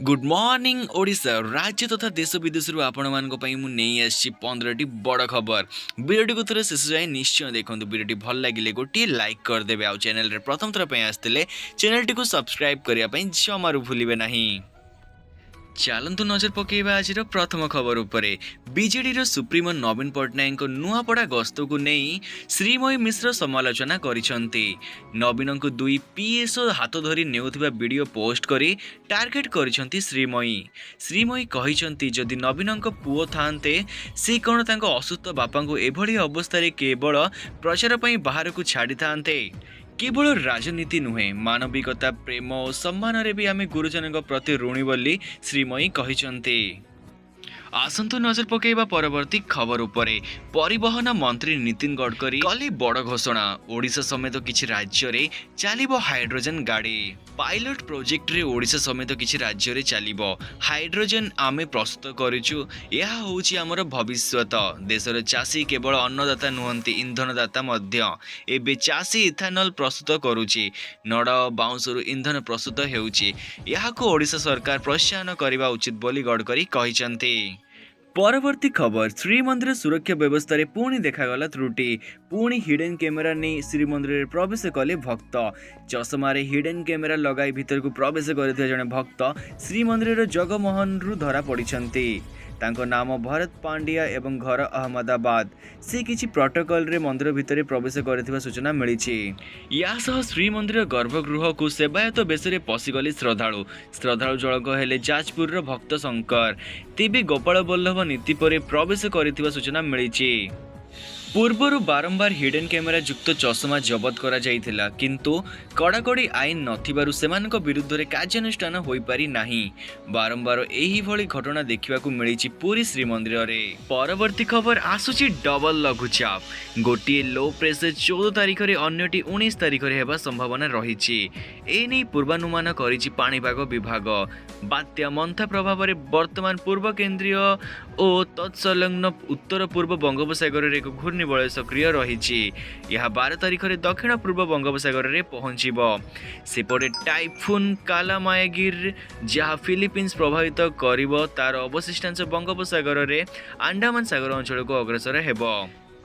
Good morning Odisha राज्य तथा देश विदेश आपण मान नहीं आसी 15टी बड़ खबर वीडियो को थोड़े शेष जाए निश्चय देखो वीडियो भल लगे गोटे लाइक करदे आउ चैनल रे प्रथम थर आसते चैनल टी सब्सक्राइब करने जमारू भूलिए नहीं। चलतु नजर पकेबा आज प्रथम खबर उपरे बीजेडी सुप्रीमो नवीन पट्टनायक नुआपड़ा गस्त को नहीं श्रीमयी मिश्र समालोचना करिसंती। नवीन को दुई पीएसओ हाथ धरी नेउथिबा वीडियो पोस्ट करी टार्गेट करिसंती श्रीमयी कहिसंती जदि नवीन पुओ थांते से कौन तांको असुस्थ बापा को एभली अवस्था केवल प्रचार पई बाहर को छाड़ी थांते। केवल राजनीति नुहे मानविकता प्रेम और सम्मान रे भी आमे गुरुजन प्रति ऋणी बोली श्रीमयी कहिसंती। आसंतु नजर पकेबा परवर्ती खबर उपरे परिवहन मंत्री नितिन गडकरी कले बड़ घोषणा ओडिशा समेत किछि राज्य रे चलिबो हाइड्रोजन गाड़ी। पायलट प्रोजेक्ट रे ओडिशा समेत किछि राज्य रे चलिबो हाइड्रोजन आमे प्रस्तुत करिछु। यह होउछि हमर भविष्यत। देशर चासी केवल अन्नदाता नुहंती इंधनदाता मध्य। एबे चासी इथानल प्रस्तुत करूछि नड़ बाउंसरु इंधन प्रस्तुत हेउछि। याको ओडिशा सरकार प्रोत्साहन करिबा उचित बोली गडकरी कहिसंती। परवर्ती खबर श्रीमंदिर सुरक्षा व्यवस्था रे पुणी देखागला त्रुटि। पुणी हिडन कैमेरा नहीं श्रीमंदिर प्रवेश कले भक्त। चषमारे हिडन कैमेरा लगाई भीतर को प्रवेश करथिबा जने भक्त श्रीमंदिर जगमोहन रु धरा पड़िछंती। तांको नाम भरत पांड्या एवं घर अहमदाबाद। से किछि प्रोटोकॉल रे मंदिर भितर प्रवेश करथिबा सूचना मिलिछि। या सह श्रीमंदिर गर्भगृह को सेवायत बेसरे पशिगले श्रद्धालु जळक हेले जाजपुर रो भक्त शंकर। तेबे गोपाल बल्लभ नीति पर प्रवेश करथिबा सूचना मिलिछि। पूर्वर बारंबार हिडन कैमेरा युक्त चषमा जबत करा जाइथिला किंतु कड़ाकड़ी आईन नथिबारु सेमानक विरुद्ध रे कार्यानुष्ठान होई पारि नाही। बारंबार एही भली घटना देखिबाकू मिलिछि पुरी श्रीमंदिर रे। परवर्ती खबर आसुछि डबल लघुचाप। गोटिए लो प्रेशर 14 तारिख रे अन्यटी 19 तारिख रे हेबा संभावना रहिछि। ए नै पूर्वानुमान करिछि पाणीपाग विभाग। बात्या मंथा प्रभाव रे वर्तमान पूर्व केंद्रीय और तत्संलग्न उत्तर पूर्व बंगोपसागर रे एक घूर्णिबलय सक्रिय रही। यह 12 तारिख रे दक्षिण पूर्व बंगोपसागर रे पहुंचीब। सेपटे टाइफून कालामायगिर जहाँ फिलिपीन्स प्रभावित करिवो तार अवशिष्टांश बंगोपसागर रे अंडमान सागर अंचल को अग्रसर हेबो।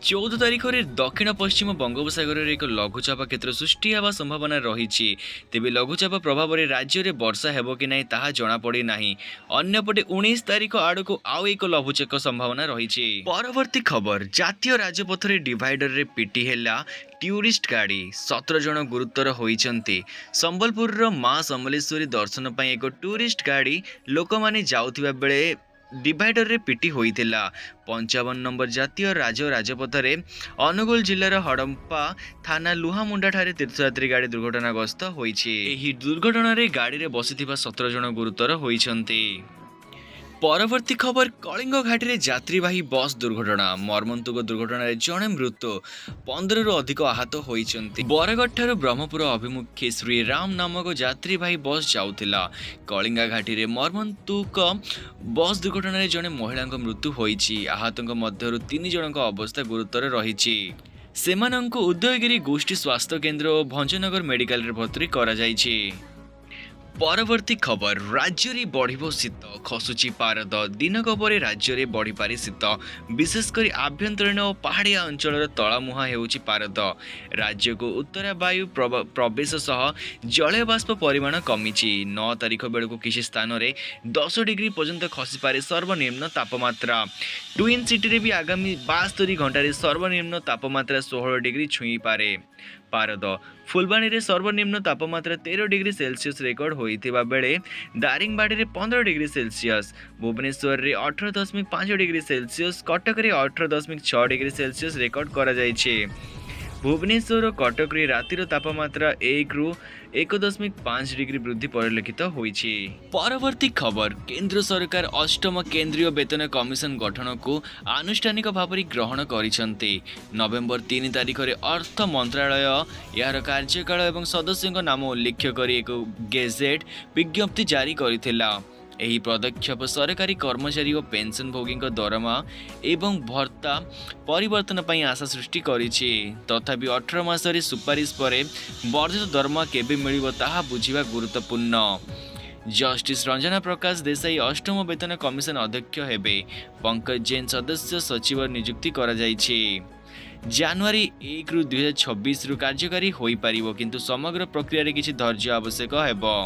14 तारिख रे दक्षिण पश्चिम बंगोपसागर रे एक लघुचाप क्षेत्र सृष्टि हेबा संभावना रही। तेबे लघुचाप प्रभाव रे राज्य रे वर्षा हेबो कि नाही ताहा जणा पड़ी नाही। अन्यपटे 19 तारिख आड़ को आउ एक लघुचाप संभावना रही। परवर्ती खबर जातीय राजपथ रे डिवाइडर रे पिटी हेला टूरिस्ट गाड़ी। 17 जन गुरुतर होइचंती। संबलपुर रो मां समलेश्वरी दर्शन पई एक टूरिस्ट गाड़ी लोक माने जाउथिबा बेले डिवाइडर रे पिटी होइथिला। 55 नंबर जातीय राजपथ रे अनुगुल जिल्लार हडम्पा थाना लुहामुंडा ठारे तीर्थयात्री गाड़ी दुर्घटनाग्रस्त होइछि। एही दुर्घटना रे गाड़ी रे बसिथिबा 17 जन गुरुतर होइछंती। परवर्ती खबर कलिंग घाटी रे यात्रीवाही बस दुर्घटना। मर्मन्तुक दुर्घटना रे जणे मृत्यु 15 रु अधिक आहत होइछंती। बरगढ़ ठारू ब्रह्मपुर अभिमुखे श्री राम नामक यात्रीवाही बस जाउथिला। कलिंगा घाटी रे मर्मन्तुक बस दुर्घटना रे जणे महिला मृत्यु होइछि। आहतक मध्यरु 3 जनक अवस्था गुरुतर रहिछि। सेमानंकु उदयगिरी गोष्ठी स्वास्थ्य केन्द्र और भंजनगर मेडिकल रे भर्ती करा जाइछि। परवर्ती खबर राज्य रे बढ़िबो शीत खसुची पारद। दिनक परे राज्य रे बढ़ी पारे शीत विशेषकर आभ्यंतरीण और पहाड़िया अंचल तलामुहा हेउची पारद। राज्य को उत्तरा वायु प्रवेश सह जल बाष्प परिमाण कमिछि। 9 तारिख बेलू किसी स्थान रे 10 डिग्री पर्यंत खसी पारे सर्वनिम्न तापमात्रा। ट्विन सिटी रे भी आगामी 72 घंटा रे सर्वनिम्न तापमात्रा 16 डिग्री छुई पारे। पारद फुलबाणी रे सर्वनिम्न तापमात्रा 13 डिग्री सेल्सियस रेकर्ड होइथिबा बेले दारिंगबाड़ी रे 15 डिग्री सेल्सियस, भुवनेश्वर रे 18.5 डिग्री सेल्सियस, कटक रे 18.6 डिग्री सेल्सियस रेकर्ड करा जाइछे। भुवनेश्वर और कटक रे रातिर तापमात्रा 1 रु 1.5 डिग्री वृद्धि परिलक्षित होइछि। परवर्ती खबर केंद्र सरकार अष्टम केंद्रीय वेतन कमिशन गठन को आनुष्ठानिक भाव ग्रहण करिसंती। नवेम्बर 3 तारिख रे अर्थ मंत्रालय यार कार्यकाल एवं सदस्यों नाम उल्लेख कर एक गेजेट विज्ञप्ति जारी करथिला। एही पदक्षेप सरकारी कर्मचारी और पेंशन भोगी दरमा एवं भत्ता परिवर्तन पर आशा सृष्टि करिछि। तथापि 18 मासरे सुपारिश पर वर्धित दरमा केबे मिलिबो ताहा बुझिबा गुरुत्वपूर्ण। जस्टिस रंजना प्रकाश देसाई अष्टम वेतन कमिशन अध्यक्ष हेबे। पंकज जैन सदस्य सचिव नियुक्ति करा जायछि। जनवरी 1 रु 2026 रु कार्यकारी होई पारिबो किंतु समग्र प्रक्रिया रे किछि धैर्य आवश्यक हेबो।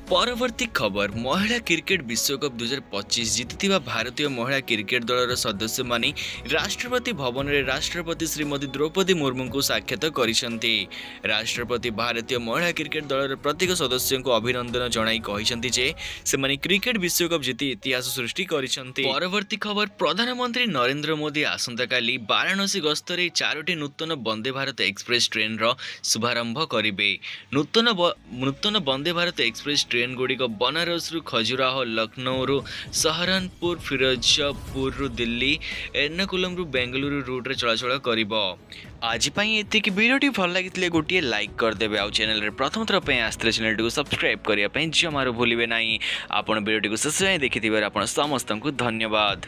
परवर्ती खबर महिला क्रिकेट विश्वकप 2025 जीतिथिबा भारतीय महिला क्रिकेट दलर सदस्य माने राष्ट्रपति भवन में राष्ट्रपति श्रीमती द्रौपदी मुर्मू को साक्षात करिसंती। राष्ट्रपति भारतीय महिला क्रिकेट दलर प्रत्येक सदस्य को अभिनंदन जणाई कहिसंती जे से माने क्रिकेट विश्वकप जीति इतिहास सृष्टि करिसंती। परवर्ती खबर प्रधानमंत्री नरेंद्र मोदी आसंता काली वाराणसी गस्तरे 4टी नूतन वंदे भारत एक्सप्रेस ट्रेन रो शुभारंभ करिवे। नूतन वंदे भारत एक्सप्रेस ट्रेन गुड़िक बनारस रु खजुराहो, लखनऊ रु सहारनपुर, फिरोजपुर रु दिल्ली, एर्नाकुलम रु बेंगलुरु रूट रे चलाचल करिवो। आज पई एतिक वीडियोटी भल लागितले गोटिए लाइक कर देबे आ चैनल रे प्रथम थर पई आस्त्रे चैनल को सब्सक्राइब करिया पई जमारो भूलिबे नाही। आपण वीडियोटी को शेष जाय देखिथिबार आपण समस्त को धन्यवाद।